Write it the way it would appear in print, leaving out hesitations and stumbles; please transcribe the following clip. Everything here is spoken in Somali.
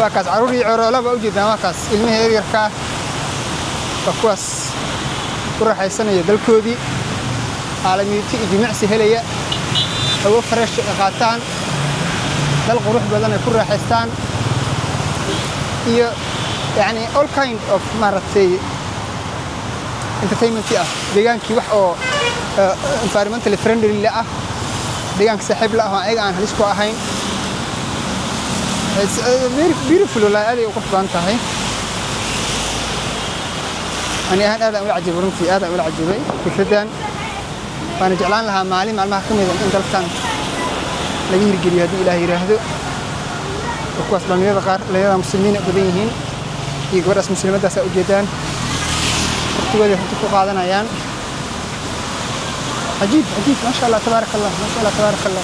وكاس عروري عرولا بوجد وكاس المه يركا وكواس وراح يسنة يدلكودي عالميتي جميع سهلية هو فرش قاتان دل قروح بدن يكون راح يستان يعني all kind of مرتي entertainment deegaan kii wax oo environmental friendly ah deegaanka saaxiib la ah ayaga aan halis ku ahayn it's very beautiful la aad ay u qurux badan tahay ani aad u cajib runtii aad u cajibay fikradan waan jeclaan lahaa maalmaha kamid in dalkan laga hirgeliyo hadii Ilaahay yiraahdo kuwaas dhalinyarada qaar leeyahay muslimiin badan yihiin iyo gabadhaas muslimadaas u jeedaan waqtigoodii runtii ku qaadanayaan عجيب ما شاء الله تبارك الله